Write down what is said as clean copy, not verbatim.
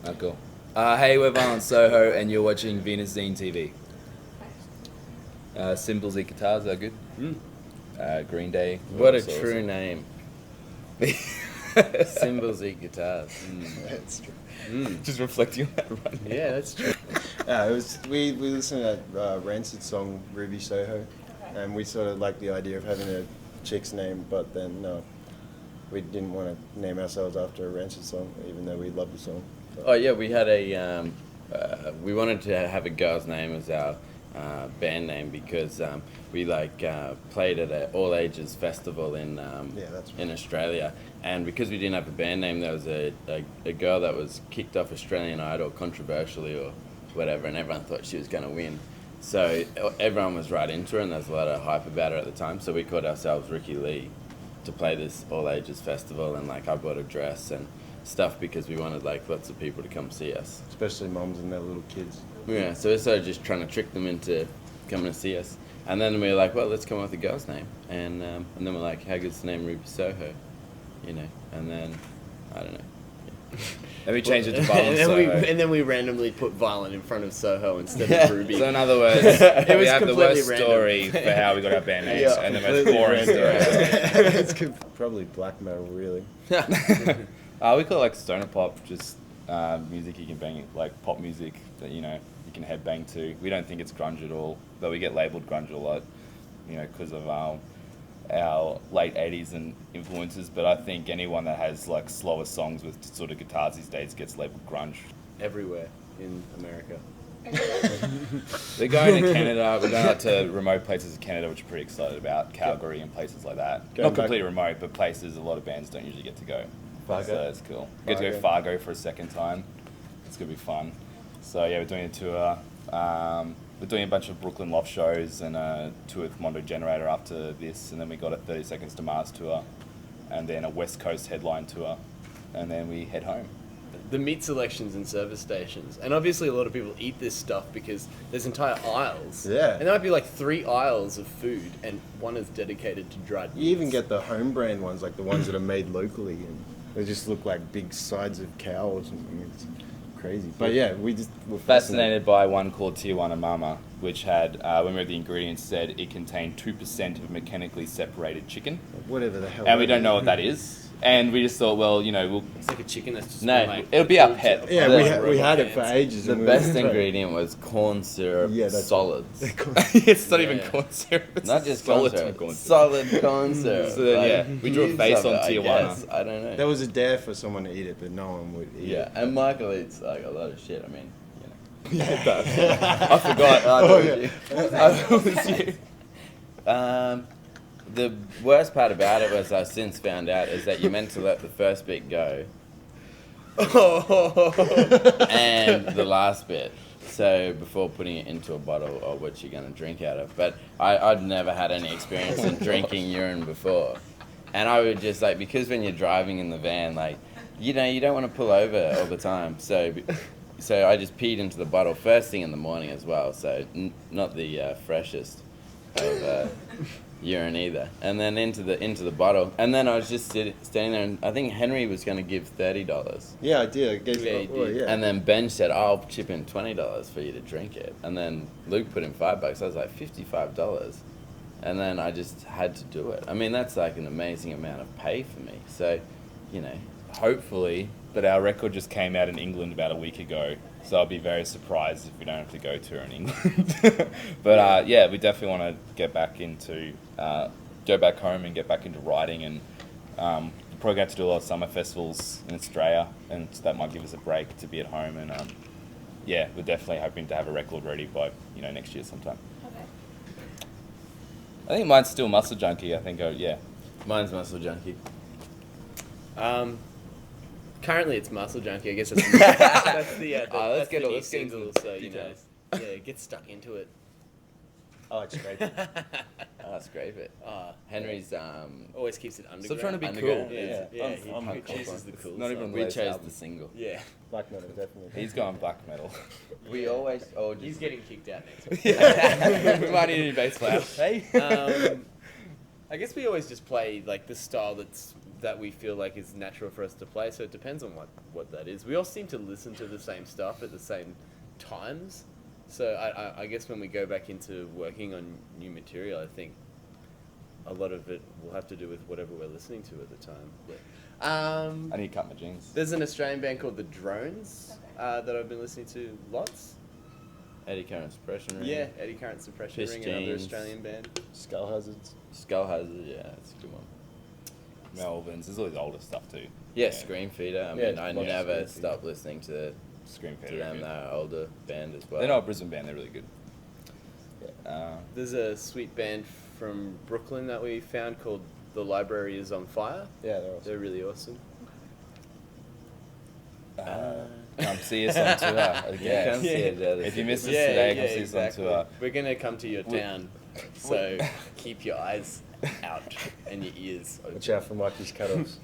Oh, cool. Hey, we're Violent Soho, and you're watching Venus Zine TV. Cymbals, eat guitars, are good. Green Day. What a true name. Cymbals eat guitars. That's true. Just reflecting on that right now. Yeah, that's true. We listened to that Rancid song, Ruby Soho, and we sort of liked the idea of having a chick's name, but then we didn't want to name ourselves after a Rancid song, even though we loved the song. So. Oh yeah, we had we wanted to have a girl's name as our band name because we played at an all ages festival in that's right. in Australia, and because we didn't have a band name, there was a girl that was kicked off Australian Idol controversially or whatever, and everyone thought she was going to win. So everyone was right into her, and there was a lot of hype about her at the time. So we called ourselves Ricky Lee to play this all ages festival, and I bought a dress and stuff because we wanted lots of people to come see us. Especially moms and their little kids. Yeah, so we're sort of just trying to trick them into coming to see us. And then we were like, well, let's come up with a girl's name. And then we're like, how good's the name Ruby Soho? And then, I don't know. Then we changed it to Violent Soho. And then we randomly put Violent in front of Soho instead of Ruby. So in other words, we have the worst story for how we got our band names, and the most boring story. It's probably black metal, really. We call it stoner pop, just music you can bang, pop music that you can headbang to. We don't think it's grunge at all, but we get labelled grunge a lot, because of our late 80s and influences. But I think anyone that has slower songs with sort of guitars these days gets labelled grunge. Everywhere in America. We're going to Canada. We're going out to remote places in Canada, which we're pretty excited about. Calgary and places like that. Not completely remote, but places a lot of bands don't usually get to go. Fargo. So that's cool. Get to go Fargo for a second time. It's going to be fun. So yeah, we're doing a tour. We're doing a bunch of Brooklyn Loft shows and a tour with Mondo Generator after this, and then we got a 30 Seconds to Mars tour, and then a West Coast headline tour, and then we head home. The meat selections in service stations. And obviously a lot of people eat this stuff because there's entire aisles. Yeah. And there might be 3 aisles of food, and one is dedicated to dried meats. You even get the home brand ones, the ones that are made locally, and they just look like big sides of cow or something. It's crazy. But yeah, we just were Fascinated by one called Tijuana Mama, which had, when we read the ingredients, said it contained 2% of mechanically separated chicken. Whatever the hell. And we don't know what that is. And we just thought, well, we'll... It's like a chicken that's just it'll be our pet. Yeah, we had it for ages. The best ingredient was corn syrup solids. It's not even corn syrup. It's Not just corn solid syrup. corn syrup. Solid corn syrup. So then, we drew a face on Tijuana. I don't know. There was a dare for someone to eat it, but no one would eat it. And Michael eats a lot of shit. I mean, I forgot. It was you. The worst part about it was I've since found out is that you're meant to let the first bit go and the last bit. So before putting it into a bottle or what you're going to drink out of. But I'd never had any experience in drinking urine before. And I would just because when you're driving in the van, you don't want to pull over all the time. So I just peed into the bottle first thing in the morning as well. So not the freshest of urine either. And then into the bottle. And then I was just standing there, and I think Henry was going to give $30. Yeah, I did. I gave Yeah. And then Ben said, I'll chip in $20 for you to drink it. And then Luke put in $5. I was like, $55. And then I just had to do it. I mean, that's an amazing amount of pay for me. So, Hopefully, but our record just came out in England about a week ago, so I'll be very surprised if we don't have to go tour in England. But we definitely want to get back into, go back home and get back into writing, and we'll probably have to do a lot of summer festivals in Australia, and so that might give us a break to be at home. And we're definitely hoping to have a record ready by next year sometime. Okay. I think mine's still Muscle Junkie. I think mine's Muscle Junkie. Currently it's Muscle Junkie. I guess that's let's get new into single, the so details. get stuck into it. Oh, it's great. Scrape it. Henry's Always keeps it underground. Still trying to be Underground. cool. He chooses the cool Not stuff. even We Blaze chose album. the single. Yeah. Black metal, definitely. He's going black metal. We always He's getting kicked out next week. We might need a new bass player. Hey. I guess we always just play the style that that we feel like is natural for us to play. So it depends on what that is. We all seem to listen to the same stuff at the same times. So I guess when we go back into working on new material, I think a lot of it will have to do with whatever we're listening to at the time. But, I need to cut my jeans. there's an Australian band called The Drones that I've been listening to lots. Eddie Current Suppression Ring. Yeah, Eddie Current Suppression Piss Ring, another Jeans. Australian band. Skull Hazards. Skull Hazard, yeah, that's a good one. Melvins. There's all the older stuff too. Yeah, Scream Feeder. I mean, I lots of never Scream Feeder. stopped listening to Scream to Feeder. them. They're an older band as well. They're not a Brisbane band. They're really good. There's a sweet band from Brooklyn that we found called The Library Is on Fire. Yeah, they're awesome. They're really awesome. Come see us on tour again. Come see it the other If you city. miss us today, come see us on tour. We're gonna come to your town, so keep your eyes out and your ears open. Watch out for Mikey's cut-offs.